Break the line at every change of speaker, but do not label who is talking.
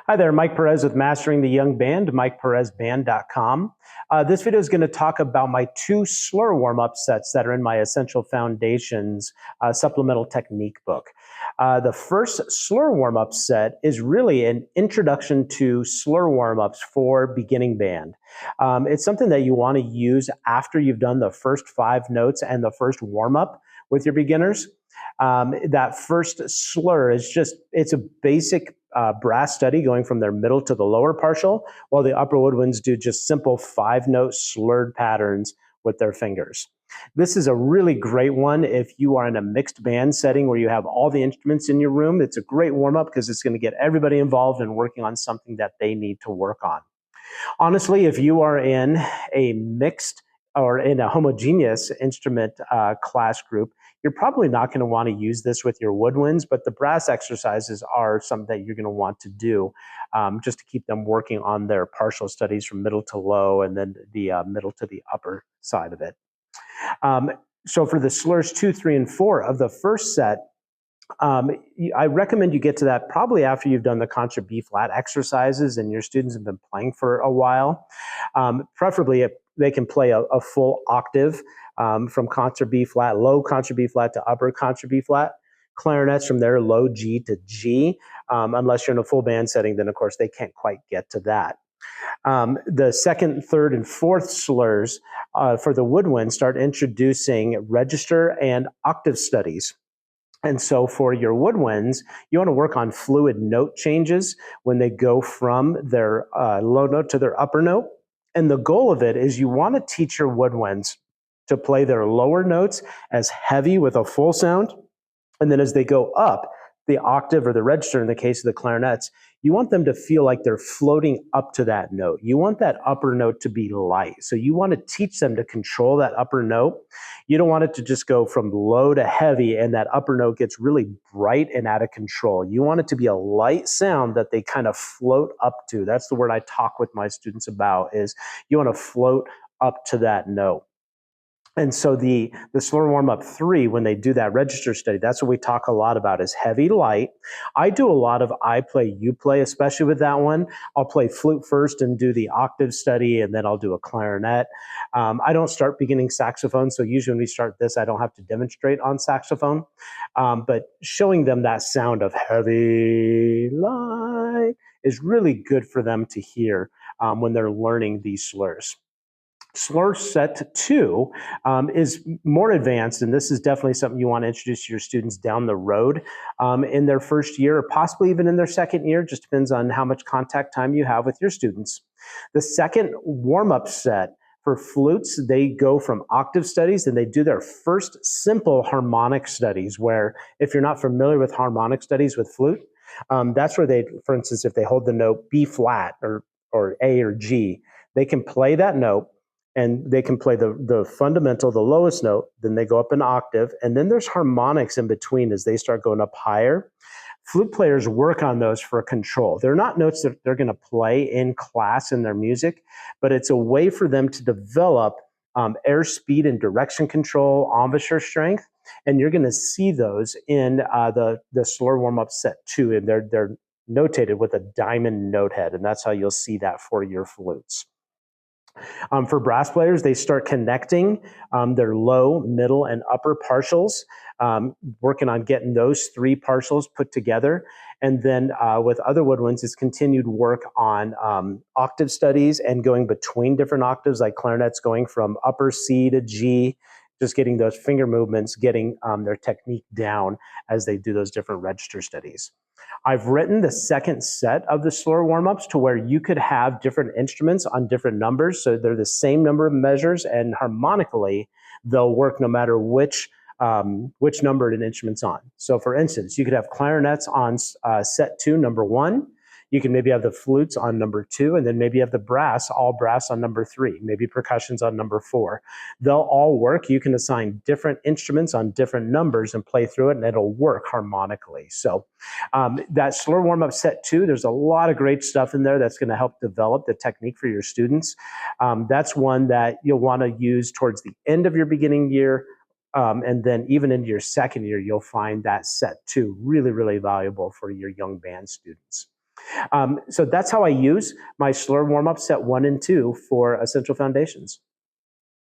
Hi there, Mike Perez with Mastering the Young Band, MikePerezBand.com. This video is going to talk about my two slur warm-up sets that are in my Essential Foundations supplemental technique book. The first slur warm-up set is really an introduction to slur warm-ups for beginning band. It's something that you want to use after you've done the first 5 notes and the first warm-up with your beginners. That first slur is it's a basic brass study going from their middle to the lower partial, while the upper woodwinds do just simple 5-note slurred patterns with their fingers. This is a really great one if you are in a mixed band setting where you have all the instruments in your room. It's a great warm-up because it's going to get everybody involved and working on something that they need to work on. Honestly, if you are in a mixed or in a homogeneous instrument class group, you're probably not going to want to use this with your woodwinds, but the brass exercises are something that you're going to want to do just to keep them working on their partial studies from middle to low and then the middle to the upper side of it. So for the slurs 2, 3, and 4 of the first set, I recommend you get to that probably after you've done the contra B flat exercises and your students have been playing for a while. Preferably if they can play a full octave from contra B flat, low contra B flat to upper contra B flat. Clarinets from there, low G to G. Unless you're in a full band setting, then of course they can't quite get to that. The second, third, and fourth slurs for the woodwind start introducing register and octave studies. And so for your woodwinds, you want to work on fluid note changes when they go from their low note to their upper note. And the goal of it is you want to teach your woodwinds to play their lower notes as heavy with a full sound. And then as they go up, the octave or the register in the case of the clarinets, you want them to feel like they're floating up to that note. You want that upper note to be light. So you want to teach them to control that upper note. You don't want it to just go from low to heavy and that upper note gets really bright and out of control. You want it to be a light sound that they kind of float up to. That's the word I talk with my students about, is you want to float up to that note. And so the Slur Warm-up 3, when they do that register study, that's what we talk a lot about, is heavy, light. I do a lot of I play, you play, especially with that one. I'll play flute first and do the octave study, and then I'll do a clarinet. I don't start beginning saxophone, so usually when we start this, I don't have to demonstrate on saxophone. But showing them that sound of heavy, light is really good for them to hear when they're learning these slurs. Slur set 2 is more advanced, and this is definitely something you want to introduce to your students down the road in their first year, or possibly even in their second year. Just depends on how much contact time you have with your students. The second warm-up set for flutes, they go from octave studies and they do their first simple harmonic studies, where if you're not familiar with harmonic studies with flute, that's where they, for instance, if they hold the note B flat or A or G, they can play that note, and they can play the fundamental, the lowest note, then they go up an octave, and then there's harmonics in between as they start going up higher. Flute players work on those for control. They're not notes that they're going to play in class in their music, but it's a way for them to develop air speed and direction control, embouchure strength, and you're going to see those in the Slur Warm-up set 2, and they're notated with a diamond note head, and that's how you'll see that for your flutes. For brass players, they start connecting their low, middle, and upper partials, working on getting those 3 partials put together. And then with other woodwinds, it's continued work on octave studies and going between different octaves, like clarinets going from upper C to G, just getting those finger movements, getting their technique down as they do those different register studies. I've written the second set of the Slur warm-ups to where you could have different instruments on different numbers, so they're the same number of measures, and harmonically, they'll work no matter which number an instrument's on. So for instance, you could have clarinets on set 2, number 1. You can maybe have the flutes on number 2, and then maybe have the brass, all brass on number 3, maybe percussion's on number 4. They'll all work. You can assign different instruments on different numbers and play through it, and it'll work harmonically. So that Slur Warm-up set 2, there's a lot of great stuff in there that's going to help develop the technique for your students. That's one that you'll want to use towards the end of your beginning year, and then even into your second year, you'll find that set 2 really, really valuable for your young band students. So that's how I use my Slur warm-up set 1 and 2 for Essential Foundations.